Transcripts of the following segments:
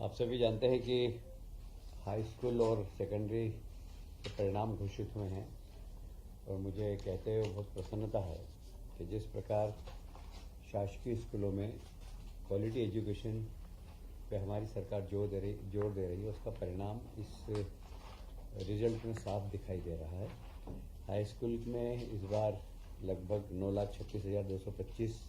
आप सभी जानते हैं कि हाई स्कूल और सेकेंडरी के परिणाम घोषित हुए हैं और मुझे कहते हुए बहुत प्रसन्नता है कि जिस प्रकार शासकीय स्कूलों में क्वालिटी एजुकेशन पे हमारी सरकार जोर दे रही है, उसका परिणाम इस रिजल्ट में साफ दिखाई दे रहा है। हाई स्कूल में इस बार लगभग 9,36,225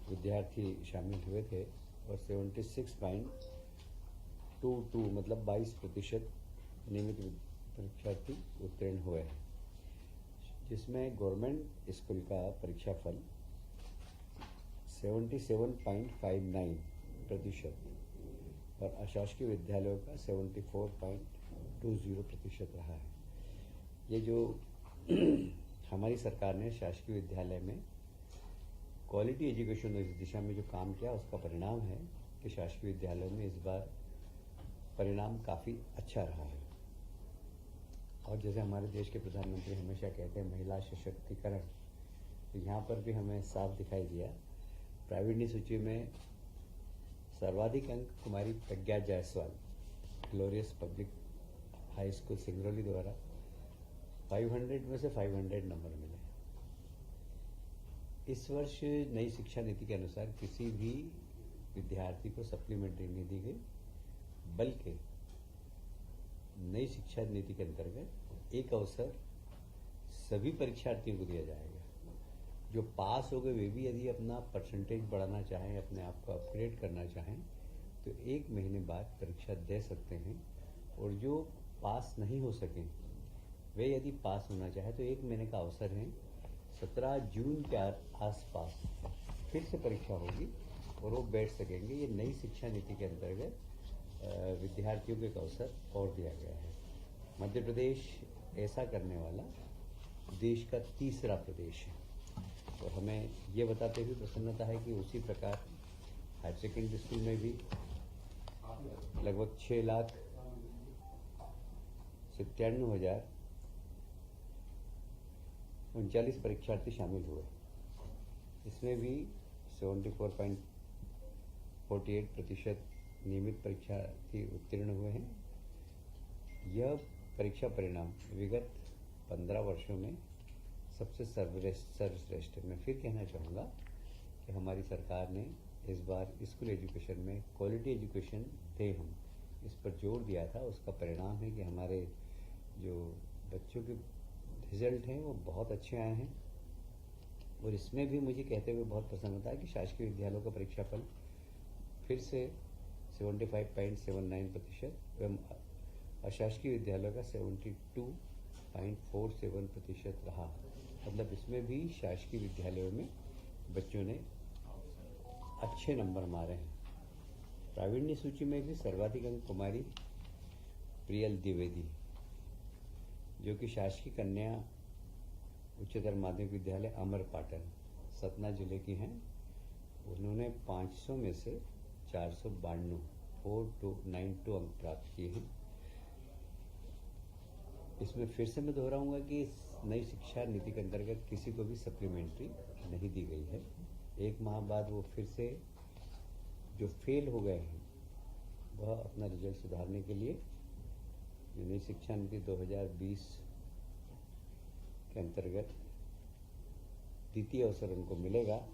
विद्यार्थी शामिल हुए थे और 76.22 मतलब 22% नियमित परीक्षार्थी उत्तीर्ण हुए हैं, जिसमें गवर्नमेंट स्कूल का परीक्षाफल 77.59% और अशासकीय विद्यालयों का 74.20% रहा है। ये जो हमारी सरकार ने शासकीय विद्यालय में क्वालिटी एजुकेशन इस दिशा में जो काम किया, उसका परिणाम है कि शासकीय विद्यालयों में इस बार परिणाम काफ़ी अच्छा रहा है। और जैसे हमारे देश के प्रधानमंत्री हमेशा कहते हैं महिला सशक्तिकरण, तो यहाँ पर भी हमें साफ दिखाई दिया। प्रावीण्य सूची में सर्वाधिक अंक कुमारी Pragya Jaiswal Glorious Public High School Singrauli द्वारा 500 में से 500 नंबर मिले। इस वर्ष नई शिक्षा नीति के अनुसार किसी भी विद्यार्थी को सप्लीमेंट्री नहीं दी गई, बल्कि नई शिक्षा नीति के अंतर्गत एक अवसर सभी परीक्षार्थियों को दिया जाएगा। जो पास हो गए वे भी यदि अपना परसेंटेज बढ़ाना चाहें, अपने आप को अपग्रेड करना चाहें, तो 1 महीने बाद परीक्षा दे सकते हैं। और जो पास नहीं हो सके वे यदि पास होना चाहे तो 1 महीने का अवसर है। 17 जून के आसपास फिर से परीक्षा होगी और वो बैठ सकेंगे। ये नई शिक्षा नीति के अंतर्गत विद्यार्थियों को एक अवसर और दिया गया है। मध्य प्रदेश ऐसा करने वाला देश का तीसरा प्रदेश है और हमें ये बताते हुए प्रसन्नता है कि उसी प्रकार हायर सेकेंडरी स्कूल में भी लगभग 6,97,039 परीक्षार्थी शामिल हुए। इसमें भी 74.48% नियमित परीक्षार्थी उत्तीर्ण हुए हैं। यह परीक्षा परिणाम विगत 15 वर्षों में सबसे सर्वश्रेष्ठ है। मैं फिर कहना चाहूँगा कि हमारी सरकार ने इस बार स्कूल एजुकेशन में क्वालिटी एजुकेशन दे हम इस पर जोर दिया था। उसका परिणाम है कि हमारे जो बच्चों के रिजल्ट हैं वो बहुत अच्छे आए हैं। और इसमें भी मुझे कहते हुए बहुत प्रसन्नता है कि शासकीय विद्यालयों का परीक्षाफल फिर से 75.79% एवं अशासकीय विद्यालयों का 72.47% रहा। मतलब इसमें भी शासकीय विद्यालयों में बच्चों ने अच्छे नंबर मारे हैं। प्रावीण्य सूची में भी सर्वाधिक अंक कुमारी प्रियल द्विवेदी, जो कि शासकीय कन्या उच्चतर माध्यमिक विद्यालय अमरपाटन सतना जिले की हैं। उन्होंने 500 में से 492 अंक प्राप्त किए हैं। इसमें फिर से मैं दोहराऊंगा कि इस नई शिक्षा नीति के अंतर्गत किसी को भी सप्लीमेंट्री नहीं दी गई है। 1 माह बाद वो फिर से जो फेल हो गए हैं वह अपना रिजल्ट सुधारने के लिए जो नई शिक्षा नीति 2020 के अंतर्गत द्वितीय अवसर उनको मिलेगा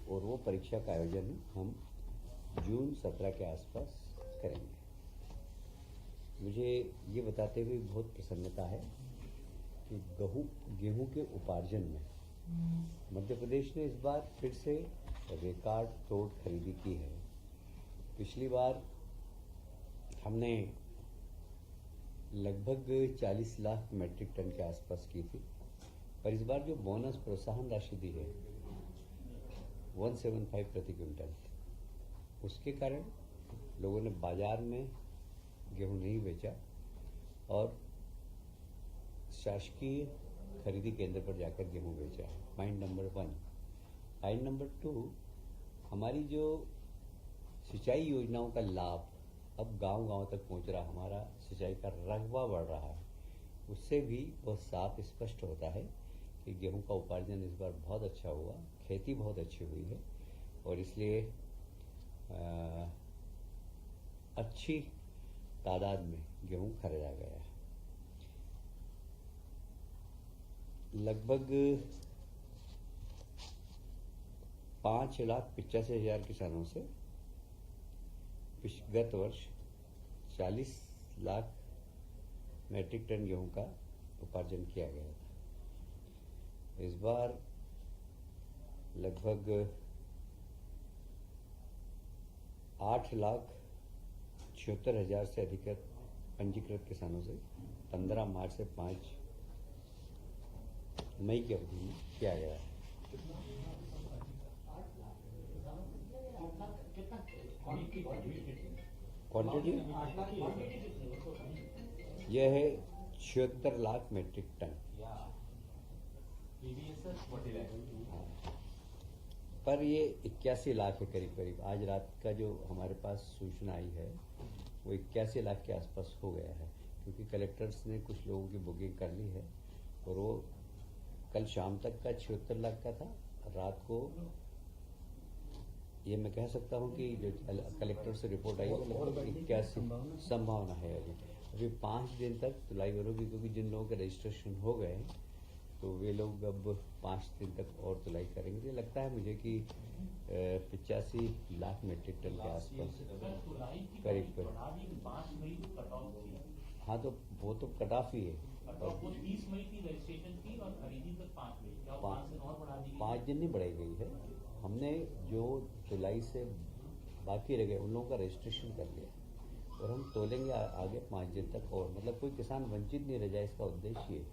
और वो परीक्षा का आयोजन हम जून 17 के आसपास करेंगे। मुझे ये बताते हुए बहुत प्रसन्नता है कि गेहूं के उपार्जन में मध्य प्रदेश ने इस बार फिर से रिकॉर्ड तोड़ खरीदी की है। पिछली बार हमने लगभग 40 लाख मेट्रिक टन के आसपास की थी, पर इस बार जो बोनस प्रोत्साहन राशि दी है 175 प्रति क्विंटल, उसके कारण लोगों ने बाजार में गेहूं नहीं बेचा और शासकीय खरीदी केंद्र पर जाकर गेहूं बेचा है। Point number 1। पॉइंट नंबर 2, हमारी जो सिंचाई योजनाओं का लाभ अब गांव-गांव तक पहुंच रहा, हमारा सिंचाई का रकबा बढ़ रहा है, उससे भी बहुत साफ स्पष्ट होता है कि गेहूं का उपार्जन इस बार बहुत अच्छा हुआ, खेती बहुत अच्छी हुई है और इसलिए अच्छी तादाद में गेहूं खरीदा गया है। लगभग 5,85,000 किसानों से गत वर्ष 40 लाख मैट्रिक टन गेहूं का उपार्जन किया गया था। इस बार लगभग 8,76,000 से अधिक पंजीकृत किसानों से 15 मार्च से 5 मई की अवधि में किया गया है। क्वांटिटी यह है 76 लाख मैट्रिक टन। पर ये 81 लाख है करीब करीब। आज रात का जो हमारे पास सूचना आई है वो 81 लाख के आसपास हो गया है, क्योंकि कलेक्टर्स ने कुछ लोगों की बुकिंग कर ली है और वो कल शाम तक का 76 लाख का था। रात को ये मैं कह सकता हूँ कि जो कलेक्टर से रिपोर्ट आई है लगभग 81 संभावना है। अभी 5 दिन तक तुलाई होगी, क्योंकि जिन लोगों के रजिस्ट्रेशन हो गए तो वे लोग अब 5 दिन तक और तुलाई करेंगे। ये लगता है मुझे कि 85 लाख मीट्रिक टन के आसपास करीब करीब। हाँ, तो वो तो कट ऑफ ही है। 30 मई की रजिस्ट्रेशन थी और खरीदी तक 5 मई। 5 दिन और बढ़ा दी गई? 5 दिन नहीं बढ़ाई गई है। हमने जो जुलाई से बाकी रह गए उन लोगों का रजिस्ट्रेशन कर लिया और हम तोलेंगे आगे 5 दिन तक और, मतलब कोई किसान वंचित नहीं रह जाए, इसका उद्देश्य है।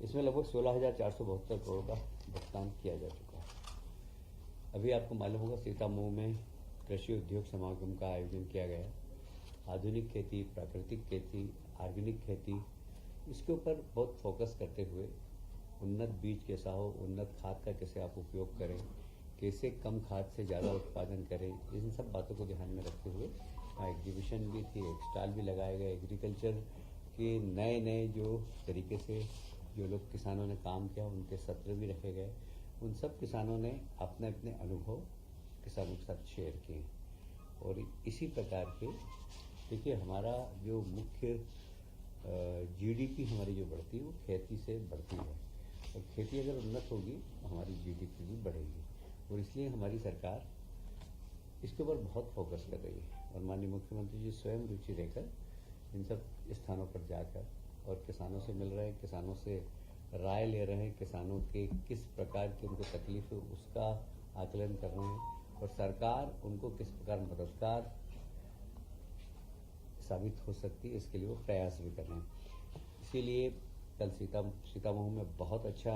इसमें लगभग 16,472 करोड़ का भुगतान किया जा चुका है। अभी आपको मालूम होगा सीतामऊ में कृषि उद्योग समागम का आयोजन किया गया। आधुनिक खेती, प्राकृतिक खेती, ऑर्गेनिक खेती, इसके ऊपर बहुत फोकस करते हुए उन्नत बीज कैसा हो, उन्नत खाद का कैसे आप उपयोग करें, कैसे कम खाद से ज़्यादा उत्पादन करें, इन सब बातों को ध्यान में रखते हुए एग्जीबिशन भी थी, एक स्टॉल भी लगाए गए। एग्रीकल्चर के नए नए जो तरीके से जो लोग किसानों ने काम किया उनके सत्र भी रखे गए। उन सब किसानों ने अपने अपने अनुभव किसानों के साथ शेयर किए और इसी प्रकार के देखिए हमारा जो मुख्य जीडीपी हमारी जो बढ़ती है वो खेती से बढ़ती है और खेती अगर उन्नत होगी तो हमारी जीडीपी भी बढ़ेगी और इसलिए हमारी सरकार इसके ऊपर बहुत फोकस कर रही है और माननीय मुख्यमंत्री जी स्वयं रुचि लेकर इन सब स्थानों पर जाकर और किसानों से मिल रहे हैं, किसानों से राय ले रहे हैं, किसानों के किस प्रकार की उनको तकलीफ है उसका आकलन कर रहे हैं और सरकार उनको किस प्रकार मददगार साबित हो सकती है इसके लिए वो प्रयास भी कर रहे हैं। इसीलिए कल सीतामऊ में बहुत अच्छा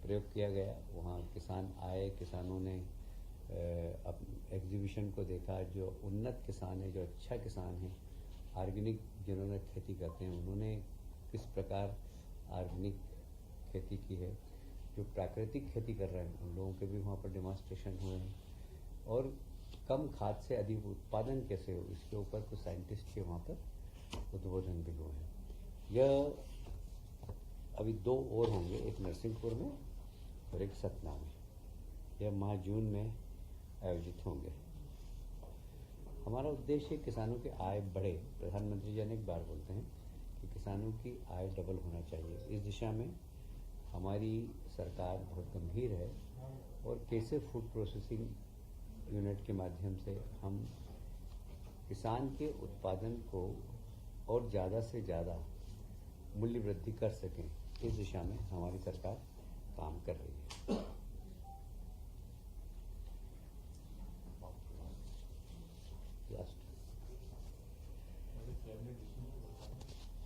प्रयोग किया गया। वहाँ किसान आए, किसानों ने एग्जीबिशन को देखा। जो उन्नत किसान है, जो अच्छा किसान है, ऑर्गेनिक जिन्होंने खेती करते हैं उन्होंने किस प्रकार ऑर्गेनिक खेती की है, जो प्राकृतिक खेती कर रहे हैं उन लोगों के भी वहाँ पर डेमोन्स्ट्रेशन हुए हैं और कम खाद से अधिक उत्पादन कैसे हो इसके ऊपर कुछ साइंटिस्ट के वहाँ पर उद्बोधन भी हुए हैं। यह अभी 2 और होंगे, एक नरसिंहपुर में और एक सतना में। यह माह जून में आयोजित होंगे। हमारा उद्देश्य किसानों की आय बढ़े। प्रधानमंत्री जी अनेक बार बोलते हैं कि किसानों की आय डबल होना चाहिए। इस दिशा में हमारी सरकार बहुत गंभीर है और कैसे फूड प्रोसेसिंग यूनिट के माध्यम से हम किसान के उत्पादन को और ज़्यादा से ज़्यादा मूल्य वृद्धि कर सकें, इस दिशा में हमारी सरकार काम कर रही है।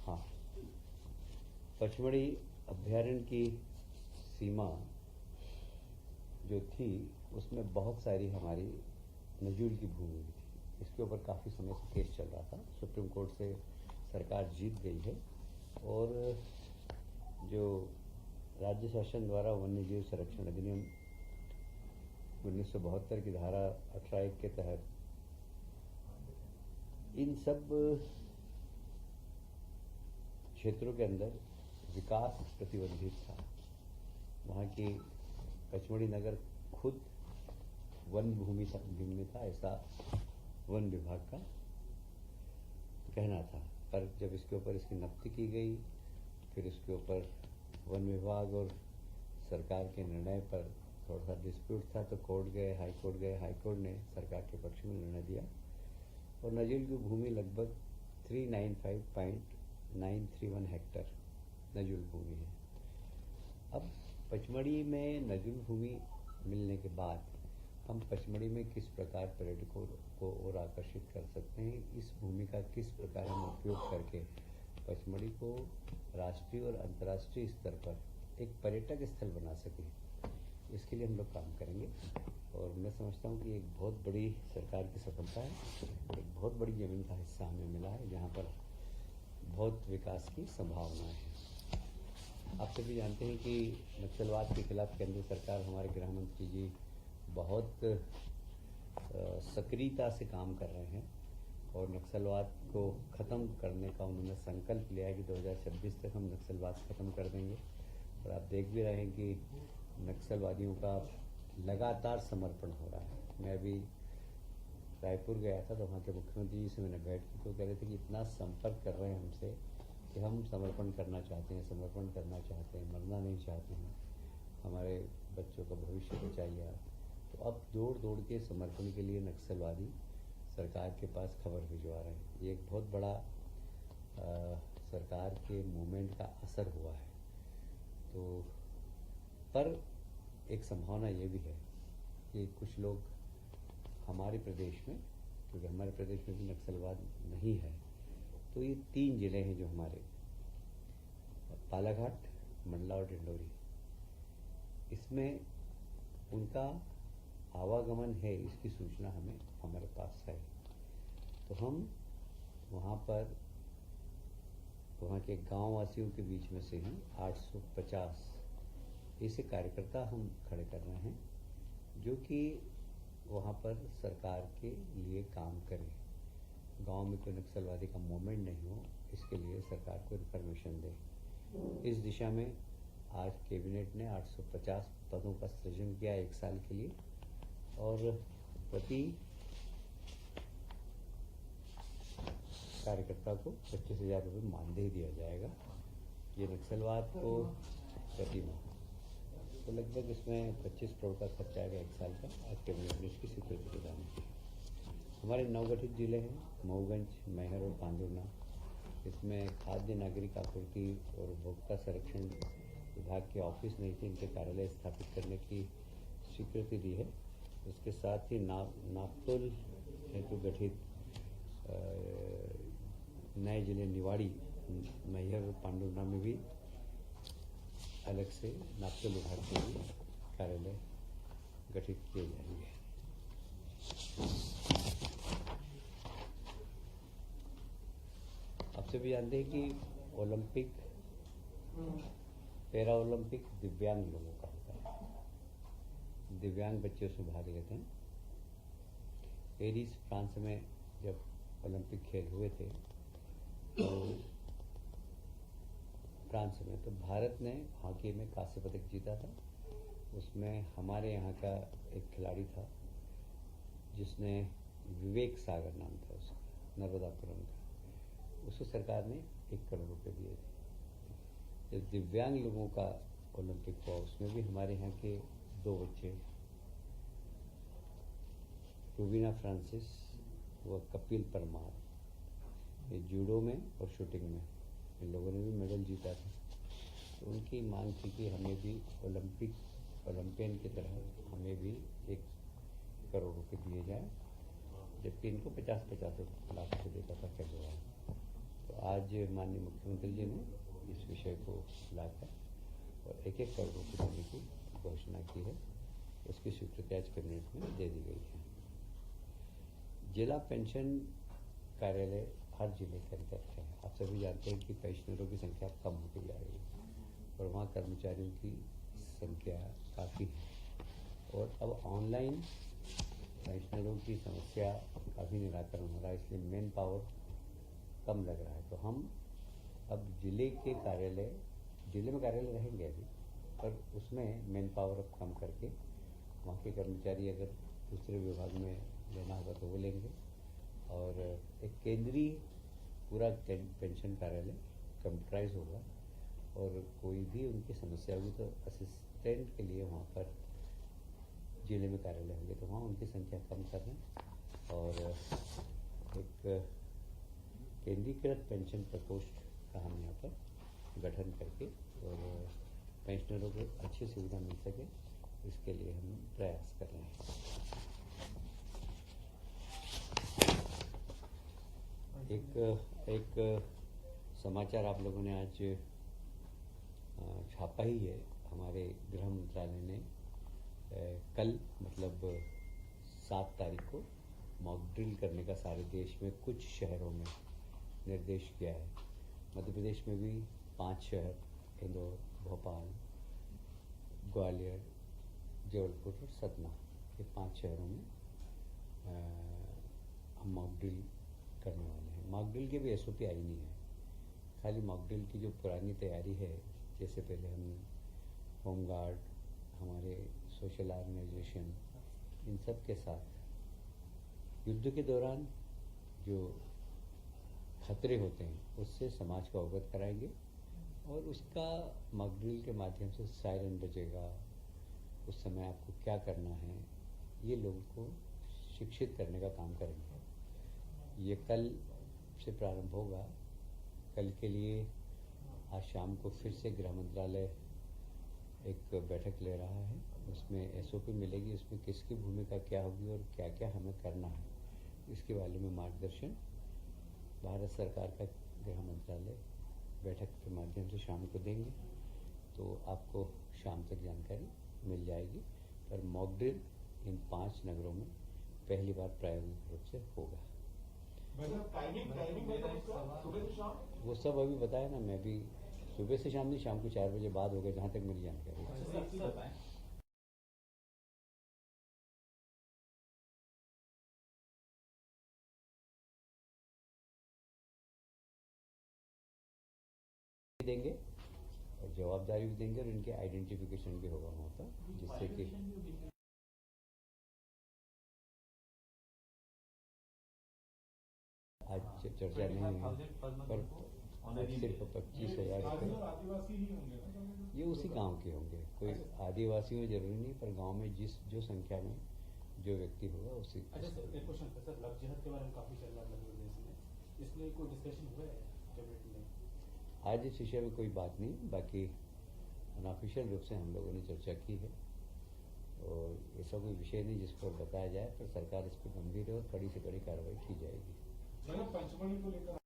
हाँ, पचमढ़ी अभ्यारण्य की सीमा जो थी उसमें बहुत सारी हमारी नजूल की भूमि थी। इसके ऊपर काफ़ी समय से केस चल रहा था। सुप्रीम कोर्ट से सरकार जीत गई है और जो राज्य शासन द्वारा वन्य जीव संरक्षण अधिनियम 1972 की धारा 18(1) के तहत इन सब क्षेत्रों के अंदर विकास प्रतिबंधित था। वहाँ की पचमढ़ी नगर खुद वन भूमि में था, ऐसा वन विभाग का कहना था। पर जब इसके ऊपर इसकी नफ्ती की गई, फिर इसके ऊपर वन विभाग और सरकार के निर्णय पर थोड़ा सा डिस्प्यूट था, तो कोर्ट गए, हाई कोर्ट ने सरकार के पक्ष में निर्णय दिया और नजुल की भूमि लगभग 395.931 हेक्टर नजुल भूमि है। अब पचमढ़ी में नजुल भूमि मिलने के बाद हम पचमढ़ी में किस प्रकार पर्यटकों को और आकर्षित कर सकते हैं, इस भूमि का किस प्रकार हम उपयोग करके पचमढ़ी को राष्ट्रीय और अंतर्राष्ट्रीय स्तर पर एक पर्यटक स्थल बना सकें, इसके लिए हम लोग काम करेंगे। और मैं समझता हूँ कि एक बहुत बड़ी सरकार की सफलता है, एक बहुत बड़ी ज़मीन का हिस्सा हमें मिला है जहाँ पर बहुत विकास की संभावनाएं हैं। आप सभी जानते हैं कि नक्सलवाद के खिलाफ केंद्र सरकार, हमारे गृह मंत्री जी बहुत सक्रियता से काम कर रहे हैं और नक्सलवाद को ख़त्म करने का उन्होंने संकल्प लिया है कि 2026 तक हम नक्सलवाद ख़त्म कर देंगे। और आप देख भी रहे हैं कि नक्सलवादियों का लगातार समर्पण हो रहा है। मैं अभी रायपुर गया था तो वहाँ के मुख्यमंत्री जी से मैंने भेंट की, तो कह रहे थे कि इतना संपर्क कर रहे हैं हमसे कि हम समर्पण करना चाहते हैं, मरना नहीं चाहते हैं, हमारे बच्चों का भविष्य बचाइए आप। तो अब दौड़ के समर्पण के लिए नक्सलवादी सरकार के पास खबर भिजवा रहे हैं। ये एक बहुत बड़ा सरकार के मूवमेंट का असर हुआ है। तो पर एक संभावना ये भी है कि कुछ लोग हमारे प्रदेश में, क्योंकि हमारे प्रदेश में भी नक्सलवाद नहीं है, तो ये 3 जिले हैं जो हमारे बालाघाट, मंडला और डिंडोरी, इसमें उनका आवागमन है, इसकी सूचना हमारे पास है। तो हम वहाँ पर वहाँ के गांव वासियों के बीच में से ही 850 ऐसे कार्यकर्ता हम खड़े कर रहे हैं जो कि वहाँ पर सरकार के लिए काम करें, गांव में कोई नक्सलवादी का मूवमेंट नहीं हो, इसके लिए सरकार को इन्फॉर्मेशन दे। इस दिशा में आज कैबिनेट ने 850 पदों का सृजन किया 1 साल के लिए और प्रति कार्यकर्ता को 25,000 रुपये मानदेय दिया जाएगा। ये नक्सलवाद को प्रति माह, तो लगभग इसमें 25 करोड़ का खर्चा आएगा 1 साल का। आज कैबिनेट ने इसकी स्वीकृति प्रदान की। हमारे नवगठित जिले हैं मऊगंज, मैहर और पांडुर्ना, इसमें खाद्य नागरिक आपूर्ति और उपभोक्ता संरक्षण विभाग के ऑफिस नहीं थे, इनके कार्यालय स्थापित करने की स्वीकृति दी है। इसके साथ ही नापतोल हेतु गठित नए जिले निवाड़ी, मैहर और पांडुर्ना में भी अलग से नापतोल विभाग के लिए कार्यालय गठित किए जाएंगे। आप सभी जानते हैं कि ओलंपिक, पैरा ओलंपिक दिव्यांग लोगों का होता है, दिव्यांग बच्चे उसमें भाग लेते हैं। पेरिस फ्रांस में जब ओलंपिक खेल हुए थे तो फ्रांस में, तो भारत ने हॉकी में कांस्य पदक जीता था। उसमें हमारे यहाँ का एक खिलाड़ी था जिसने, विवेक सागर नाम था उसका, नर्मदापुरम का, उसको सरकार ने 1 करोड़ रुपए दिए थे। जब दिव्यांग लोगों का ओलंपिक हुआ उसमें भी हमारे यहाँ के 2 बच्चे, रुबीना फ्रांसिस व कपिल परमार, ये जूडो में और शूटिंग में इन लोगों ने भी मेडल जीता था। तो उनकी मांग थी कि हमें भी ओलंपियन की तरह हमें भी 1 करोड़ रुपए दिए जाए, जबकि इनको 50-50 लाख रुपये देता था केजरीवाल। तो आज माननीय मुख्यमंत्री जी ने इस विषय को लाकर और 1-1 करोड़ रुपये देने की घोषणा की है। उसकी स्वीकृति आज कैबिनेट में दे दी गई है। जिला पेंशन कार्यालय हर जिले के अंतर्गत है। आप सभी जानते हैं कि पेंशनरों की संख्या कम होती जा रही है और वहाँ कर्मचारियों की संख्या काफ़ी है और अब ऑनलाइन पेंशनरों की समस्या काफ़ी निराकरण हो रहा है, इसलिए मैन पावर कम लग रहा है। तो हम अब जिले में कार्यालय रहेंगे अभी, पर उसमें मैन पावर अब कम करके वहाँ के कर्मचारी अगर दूसरे विभाग में लेना होगा तो वो लेंगे। और एक केंद्रीय पूरा पेंशन कार्यालय कंप्यूटराइज होगा, और कोई भी उनकी समस्या होगी तो असिस्टेंट के लिए वहाँ पर जिले में कार्यालय होंगे, तो वहाँ उनकी संख्या कम करना, और एक केंद्रीकृत पेंशन प्रकोष्ठ का हम यहाँ पर गठन करके और पेंशनरों को अच्छी सुविधा मिल सके, इसके लिए हम प्रयास कर रहे हैं। एक समाचार आप लोगों ने आज छापा ही है, हमारे गृह मंत्रालय ने कल मतलब 7 तारीख को मॉक ड्रिल करने का सारे देश में कुछ शहरों में निर्देश किया है। मध्य प्रदेश में भी 5 शहर, इंदौर, भोपाल, ग्वालियर, जबलपुर और सतना, ये 5 शहरों में हम मॉक ड्रिल करने वाले हैं। मॉक ड्रिल के भी SOP आई नहीं है, खाली मॉक ड्रिल की जो पुरानी तैयारी है, जैसे पहले हम होमगार्ड, हमारे सोशल ऑर्गेनाइजेशन, इन सब के साथ युद्ध के दौरान जो खतरे होते हैं उससे समाज को अवगत कराएंगे, और उसका मॉक ड्रिल के माध्यम से सायरन बजेगा, उस समय आपको क्या करना है, ये लोगों को शिक्षित करने का काम करेंगे। ये कल से प्रारंभ होगा। कल के लिए आज शाम को फिर से गृह मंत्रालय एक बैठक ले रहा है, उसमें SOP मिलेगी, उसमें किसकी भूमिका क्या होगी और क्या क्या हमें करना है, इसके बारे में मार्गदर्शन भारत सरकार का गृह मंत्रालय बैठक के माध्यम से शाम को देंगे, तो आपको शाम तक जानकारी मिल जाएगी। पर मॉक ड्रिल इन 5 नगरों में पहली बार प्रायोगिक रूप से होगा। वो सब अभी बताया ना, मैं भी सुबह से शाम नहीं, शाम को 4 बजे बाद होगा, जहाँ तक मेरी जानकारी। देंगे और जवाबदारी भी देंगे, और इनके आइडेंटिफिकेशन भी होगा वहाँ पर, जिससे कि आज चर्चा नहीं हुई, पर सिर्फ 25,000 रुपये ये उसी गांव के होंगे। कोई आदिवासी में जरूरी नहीं, पर गांव में जो संख्या में जो व्यक्ति होगा उसी। अच्छा सर, एक क्वेश्चन था सर, लव जिहाद के बारे में काफ़ी चल रहा है मध्य प्रदेश में, इसमें कोई डिस्कशन हुआ है कैबिनेट में? आज इस विषय में कोई बात नहीं, बाकी अनऑफिशियल रूप से हम लोगों ने चर्चा की है, और ऐसा कोई विषय नहीं जिस पर बताया जाए, पर सरकार इस पर गंभीर है और कड़ी से कड़ी कार्रवाई की जाएगी। पंचमढ़ी को लेकर